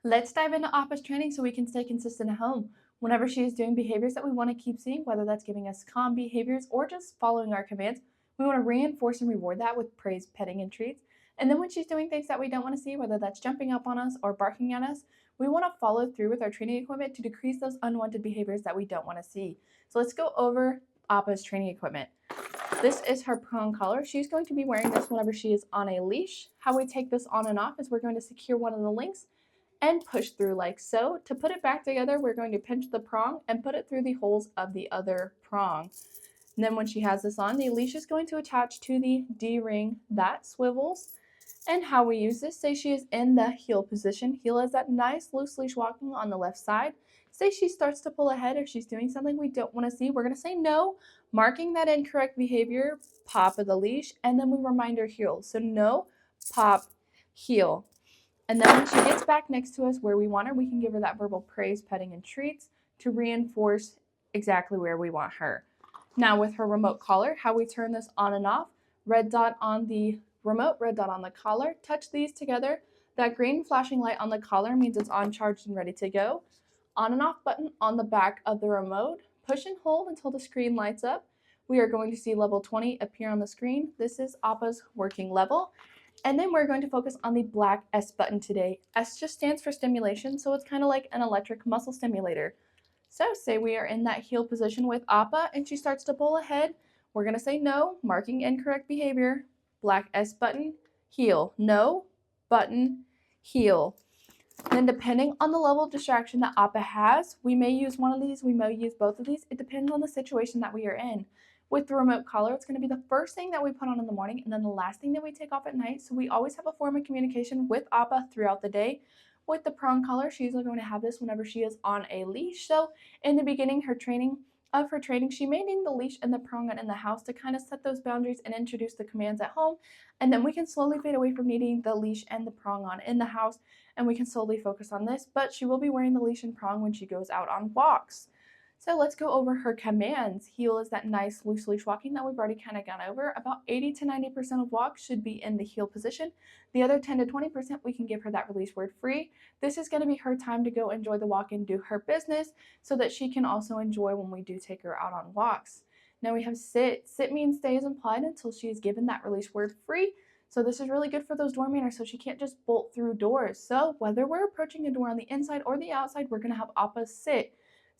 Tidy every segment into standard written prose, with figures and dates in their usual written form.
Let's dive into Appa's training so we can stay consistent at home. Whenever she is doing behaviors that we want to keep seeing, whether that's giving us calm behaviors or just following our commands, we want to reinforce and reward that with praise, petting, and treats. And then when she's doing things that we don't want to see, whether that's jumping up on us or barking at us, we want to follow through with our training equipment to decrease those unwanted behaviors that we don't want to see. So let's go over Appa's training equipment. This is her prong collar. She's going to be wearing this whenever she is on a leash. How we take this on and off is we're going to secure one of the links and push through like so. To put it back together, we're going to pinch the prong and put it through the holes of the other prong. And then when she has this on, the leash is going to attach to the D-ring that swivels. And how we use this, say she is in the heel position. Heel is that nice loose leash walking on the left side. Say she starts to pull ahead or she's doing something we don't want to see. We're going to say no, marking that incorrect behavior, pop of the leash, and then we remind her heel. So no, pop, heel. And then when she gets back next to us where we want her, we can give her that verbal praise, petting, and treats to reinforce exactly where we want her. Now with her remote collar, how we turn this on and off, red dot on the remote, red dot on the collar, touch these together. That green flashing light on the collar means it's on, charged, and ready to go. On and off button on the back of the remote, push and hold until the screen lights up. We are going to see level 20 appear on the screen. This is Appa's working level. And then we're going to focus on the black S button today. S just stands for stimulation, so it's kind of like an electric muscle stimulator. So say we are in that heel position with Appa and she starts to pull ahead. We're going to say no, marking incorrect behavior. Black S button, heel. No, button, heel. Then depending on the level of distraction that Appa has, we may use one of these, we may use both of these. It depends on the situation that we are in. With the remote collar, it's going to be the first thing that we put on in the morning and then the last thing that we take off at night. So we always have a form of communication with Appa throughout the day. With the prong collar, she's going to have this whenever she is on a leash. So in the beginning of her training, she may need the leash and the prong in the house to kind of set those boundaries and introduce the commands at home. And then we can slowly fade away from needing the leash and the prong on in the house, and we can slowly focus on this. But she will be wearing the leash and prong when she goes out on walks. So let's go over her commands. Heel is that nice loose leash walking that we've already kind of gone over. About 80 to 90% of walks should be in the heel position. The other 10 to 20% we can give her that release word free. This is going to be her time to go enjoy the walk and do her business so that she can also enjoy when we do take her out on walks. Now we have sit. Sit means stay is implied until she is given that release word free. So this is really good for those door manners so she can't just bolt through doors. So whether we're approaching a door on the inside or the outside, we're going to have Appa sit.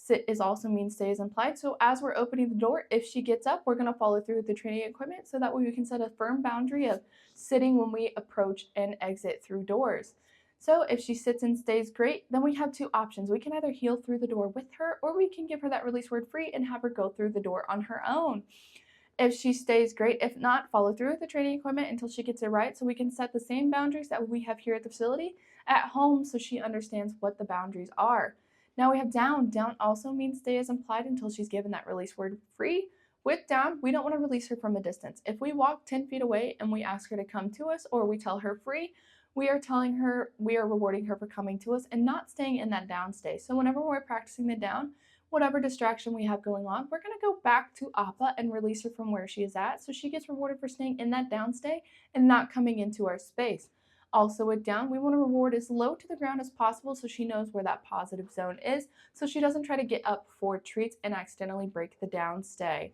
Sit is also means stay is implied. So as we're opening the door, if she gets up, we're going to follow through with the training equipment so that way we can set a firm boundary of sitting when we approach and exit through doors. So if she sits and stays great, then we have two options. We can either heel through the door with her or we can give her that release word free and have her go through the door on her own. If she stays, great. If not, follow through with the training equipment until she gets it right so we can set the same boundaries that we have here at the facility at home so she understands what the boundaries are. Now we have down. Down also means stay as implied until she's given that release word free. With down, we don't want to release her from a distance. If we walk 10 feet away and we ask her to come to us or we tell her free, we are telling her we are rewarding her for coming to us and not staying in that down stay. So whenever we're practicing the down, whatever distraction we have going on, we're going to go back to Appa and release her from where she is at so she gets rewarded for staying in that down stay and not coming into our space. Also with down, we want to reward as low to the ground as possible so she knows where that positive zone is so she doesn't try to get up for treats and accidentally break the down stay.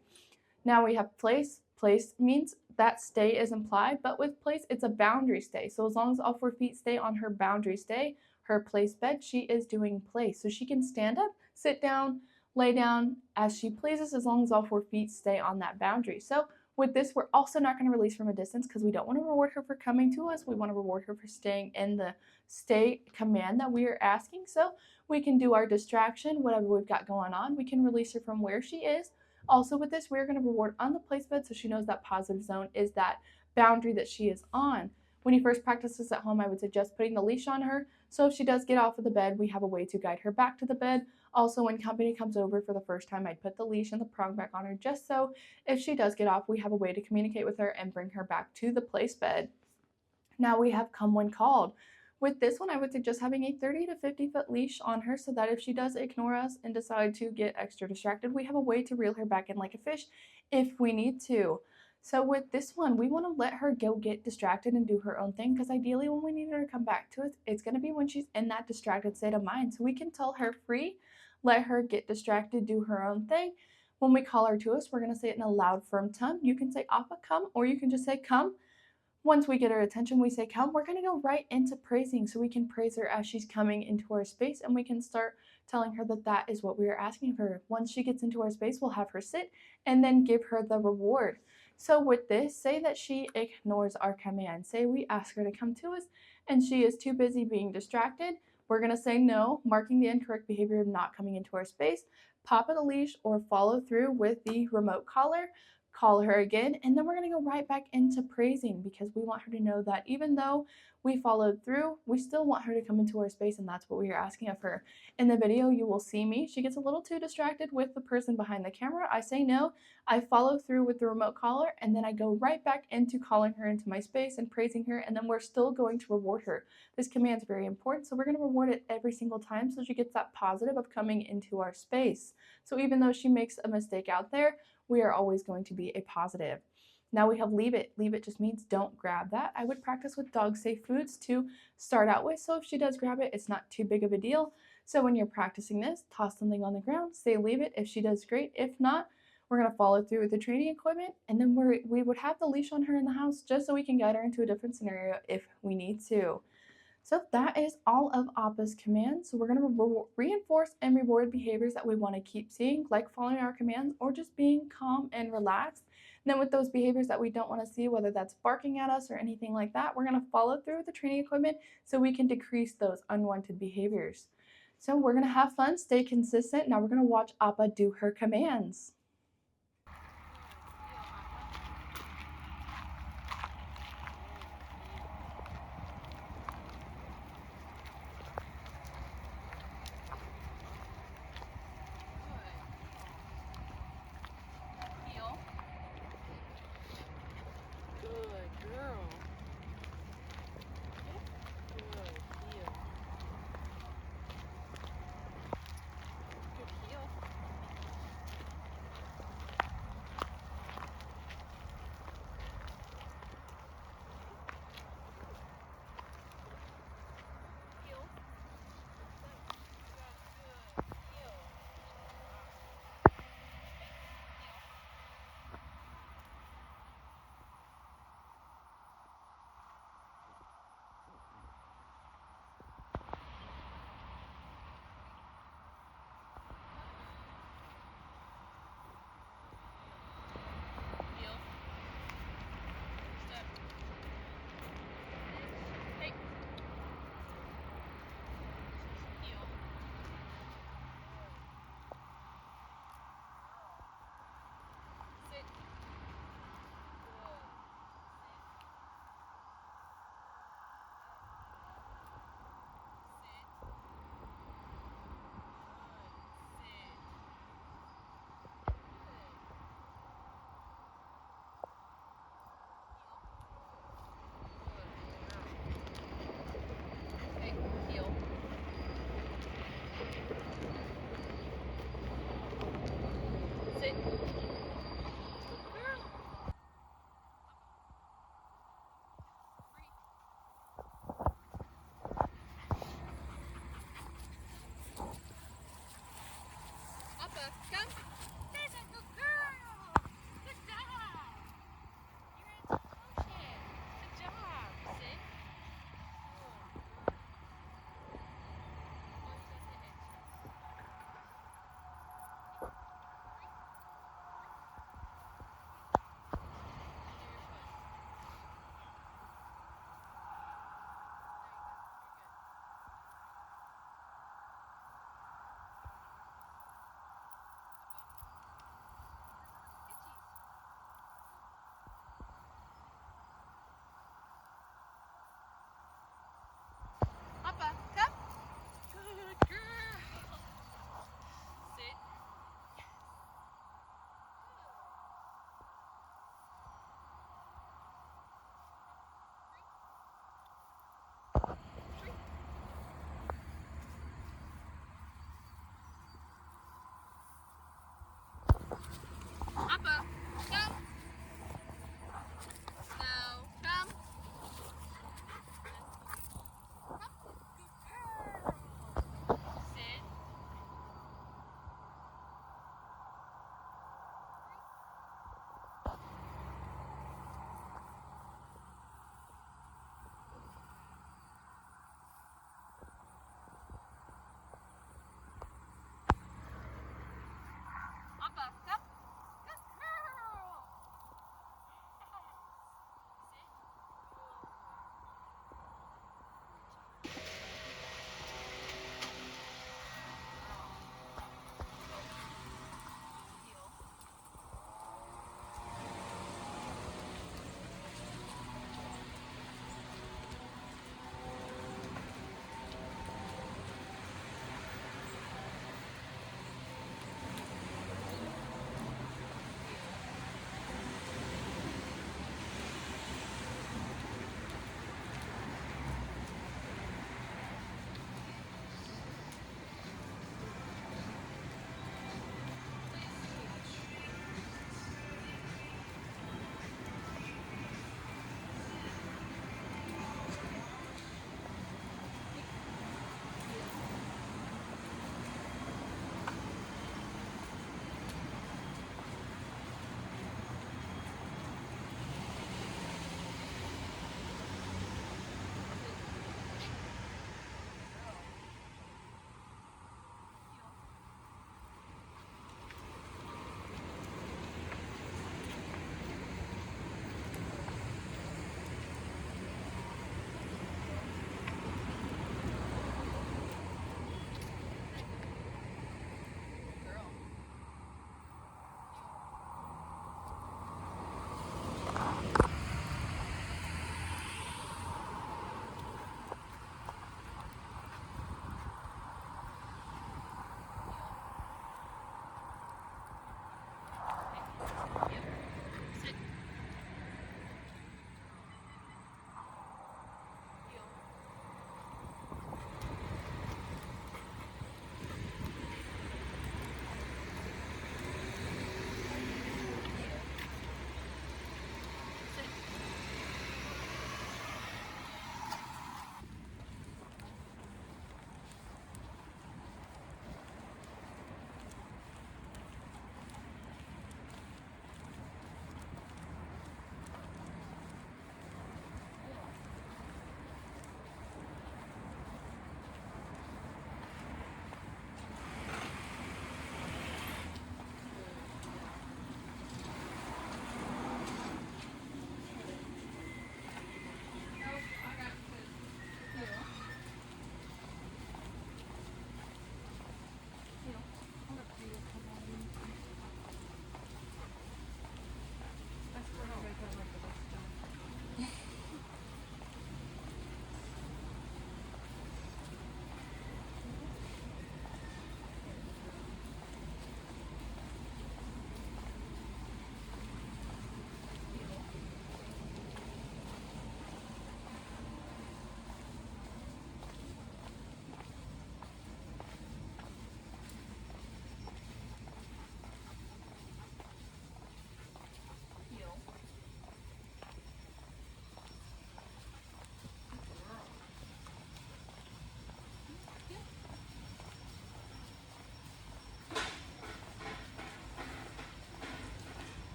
Now we have place. Place means that stay is implied, but with place, it's a boundary stay. So as long as all 4 feet stay on her boundary stay, her place bed, she is doing place. So she can stand up, sit down, lay down as she pleases as long as all 4 feet stay on that boundary. So with this, we're also not going to release from a distance because we don't want to reward her for coming to us. We want to reward her for staying in the stay command that we are asking. So we can do our distraction, whatever we've got going on. We can release her from where she is. Also with this, we're going to reward on the place bed so she knows that positive zone is that boundary that she is on. When you first practice this at home, I would suggest putting the leash on her. So if she does get off of the bed, we have a way to guide her back to the bed. Also, when company comes over for the first time, I'd put the leash and the prong back on her just so if she does get off, we have a way to communicate with her and bring her back to the place bed. Now we have come when called. With this one, I would suggest having a 30 to 50 foot leash on her so that if she does ignore us and decide to get extra distracted, we have a way to reel her back in like a fish if we need to. So with this one, we want to let her go get distracted and do her own thing because ideally when we need her to come back to us, it's going to be when she's in that distracted state of mind. So we can tell her free, let her get distracted, do her own thing. When we call her to us, we're going to say it in a loud, firm tone. You can say Appa, come, or you can just say come. Once we get her attention, we say come. We're going to go right into praising so we can praise her as she's coming into our space and we can start telling her that that is what we are asking of her. Once she gets into our space, we'll have her sit and then give her the reward. So with this, say that she ignores our command. Say we ask her to come to us and she is too busy being distracted. We're going to say no, marking the incorrect behavior of not coming into our space, pop at a leash or follow through with the remote collar, call her again, and then we're going to go right back into praising because we want her to know that even though we followed through, we still want her to come into our space, and that's what we are asking of her. In the video, you will see me. She gets a little too distracted with the person behind the camera. I say no, I follow through with the remote collar, and then I go right back into calling her into my space and praising her, and then we're still going to reward her. This command is very important, so we're going to reward it every single time so she gets that positive of coming into our space. So even though she makes a mistake out there, we are always going to be a positive. Now we have leave it. Leave it just means don't grab that. I would practice with dog safe foods to start out with. So if she does grab it, it's not too big of a deal. So when you're practicing this, toss something on the ground, say leave it. If she does, great. If not, we're going to follow through with the training equipment. And then we would have the leash on her in the house just so we can guide her into a different scenario if we need to. So that is all of Appa's commands. So we're going to reinforce and reward behaviors that we want to keep seeing, like following our commands or just being calm and relaxed. And then with those behaviors that we don't want to see, whether that's barking at us or anything like that, we're going to follow through with the training equipment so we can decrease those unwanted behaviors. So we're going to have fun, stay consistent. Now we're going to watch Appa do her commands. Good girl. Good heel. Good heel.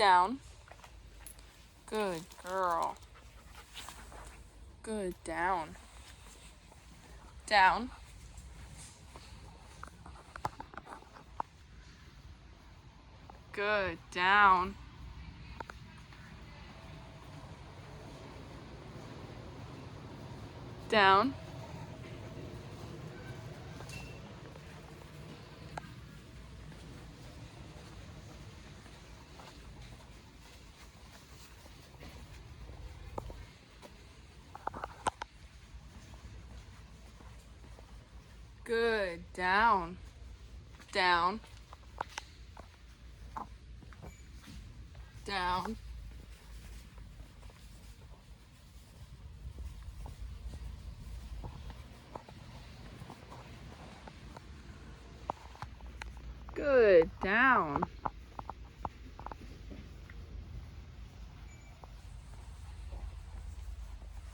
Down. Good girl. Good. Down. Down. Good. Down. Down. Good. Down. Down. Down. Good. Down.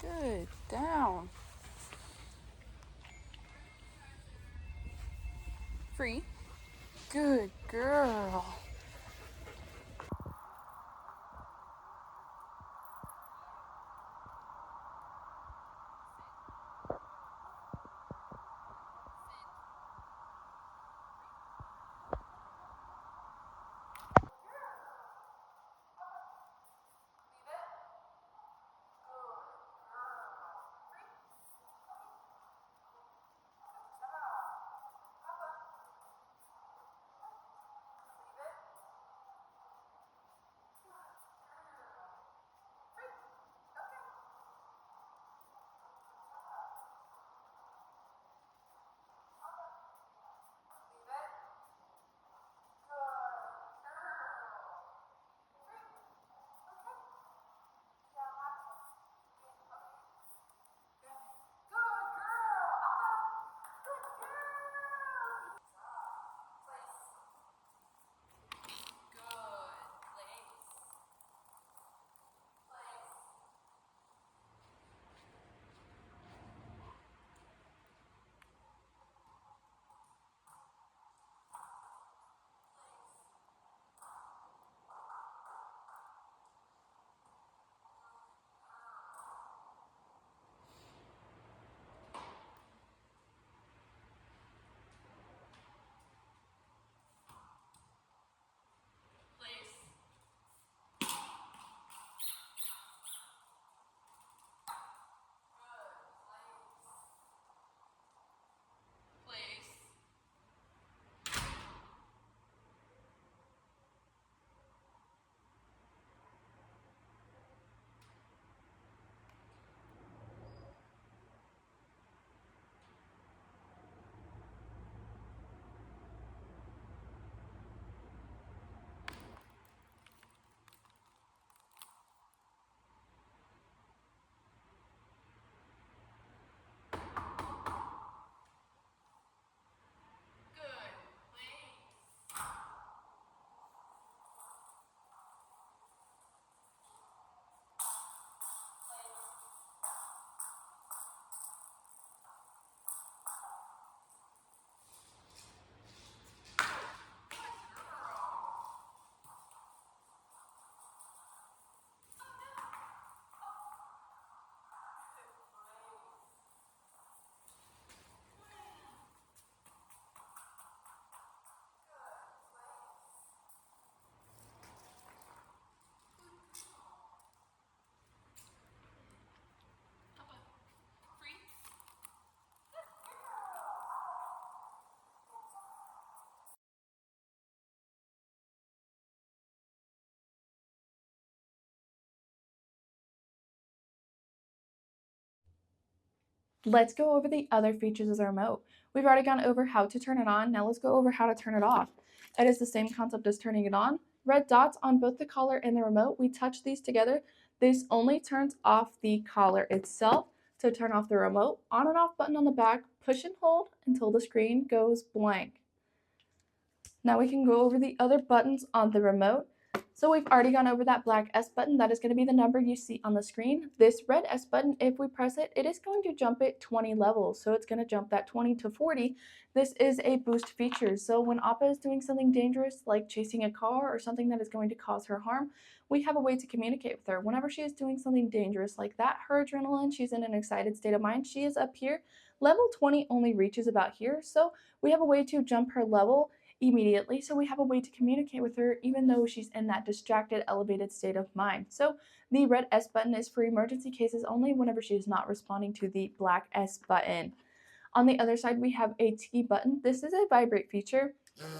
Good. Down. Free. Good girl. Let's go over the other features of the remote. We've already gone over how to turn it on. Now let's go over how to turn it off. It is the same concept as turning it on. Red dots on both the collar and the remote. We touch these together. This only turns off the collar itself. To turn off the remote, on and off button on the back, push and hold until the screen goes blank. Now we can go over the other buttons on the remote. So we've already gone over that black S button. That is going to be the number you see on the screen. This red S button, if we press it, it is going to jump it 20 levels. So it's going to jump that 20 to 40. This is a boost feature. So when Appa is doing something dangerous, like chasing a car or something that is going to cause her harm, we have a way to communicate with her. Whenever she is doing something dangerous like that, her adrenaline, she's in an excited state of mind. She is up here. Level 20 only reaches about here. So we have a way to jump her level immediately. So we have a way to communicate with her even though she's in that distracted, elevated state of mind. So the red S button is for emergency cases only whenever she is not responding to the black S button. On the other side, we have a T button. This is a vibrate feature.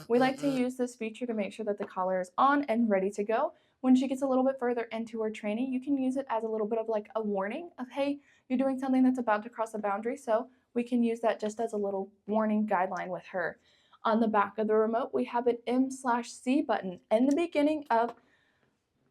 We like to use this feature to make sure that the collar is on and ready to go. When she gets a little bit further into her training, you can use it as a little bit of like a warning of, hey, you're doing something that's about to cross a boundary. So we can use that just as a little warning guideline with her. On the back of the remote, we have an M/C button. In the beginning of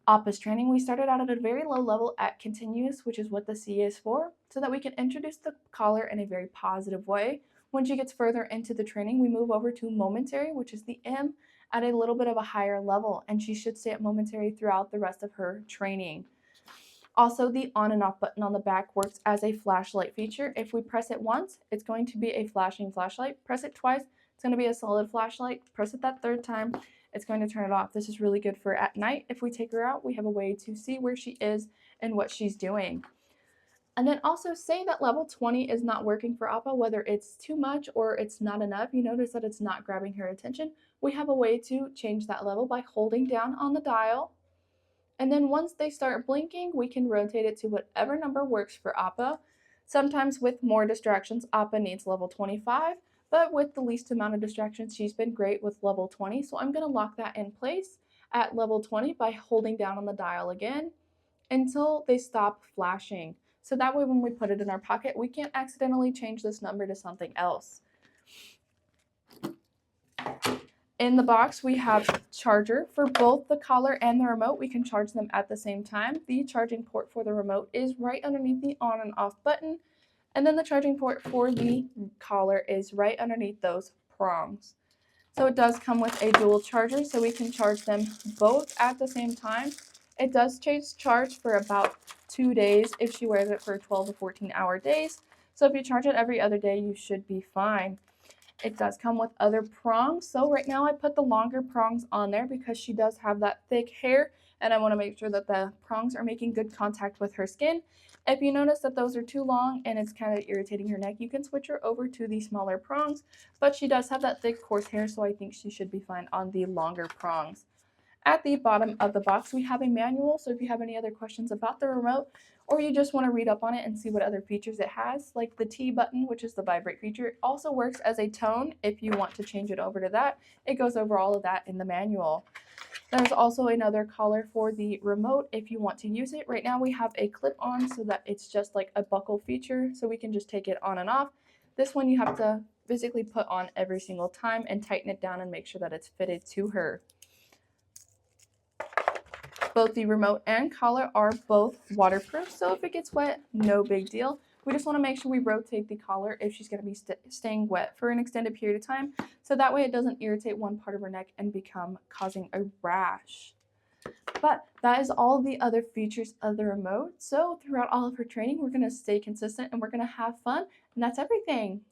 Appa's training, we started out at a very low level at continuous, which is what the C is for, so that we can introduce the collar in a very positive way. When she gets further into the training, we move over to momentary, which is the M, at a little bit of a higher level, and she should stay at momentary throughout the rest of her training. Also, the on and off button on the back works as a flashlight feature. If we press it once, it's going to be a flashing flashlight. Press it twice, it's going to be a solid flashlight. Press it that third time, it's going to turn it off. This is really good for at night. If we take her out, we have a way to see where she is and what she's doing. And then also say that level 20 is not working for Appa, whether it's too much or it's not enough. You notice that it's not grabbing her attention. We have a way to change that level by holding down on the dial. And then once they start blinking, we can rotate it to whatever number works for Appa. Sometimes with more distractions, Appa needs level 25, but with the least amount of distractions, she's been great with level 20. So I'm going to lock that in place at level 20 by holding down on the dial again until they stop flashing. So that way when we put it in our pocket, we can't accidentally change this number to something else. In the box, we have charger for both the collar and the remote. We can charge them at the same time. The charging port for the remote is right underneath the on and off button. And then the charging port for the collar is right underneath those prongs. So it does come with a dual charger, so we can charge them both at the same time. It does charge for about 2 days if she wears it for 12 to 14-hour days. So if you charge it every other day, you should be fine. It does come with other prongs. So right now I put the longer prongs on there because she does have that thick hair and I want to make sure that the prongs are making good contact with her skin. If you notice that those are too long and it's kind of irritating her neck, you can switch her over to the smaller prongs, but she does have that thick coarse hair, so I think she should be fine on the longer prongs. At the bottom of the box, we have a manual, so if you have any other questions about the remote or you just want to read up on it and see what other features it has, like the T button, which is the vibrate feature, it also works as a tone if you want to change it over to that. It goes over all of that in the manual. There's also another collar for the remote if you want to use it. Right now we have a clip-on so that it's just like a buckle feature, so we can just take it on and off. This one you have to physically put on every single time and tighten it down and make sure that it's fitted to her. Both the remote and collar are both waterproof, so if it gets wet, no big deal. We just want to make sure we rotate the collar if she's going to be staying wet for an extended period of time, so that way it doesn't irritate one part of her neck and become causing a rash. But that is all the other features of the remote. So throughout all of her training, we're going to stay consistent and we're going to have fun, and that's everything.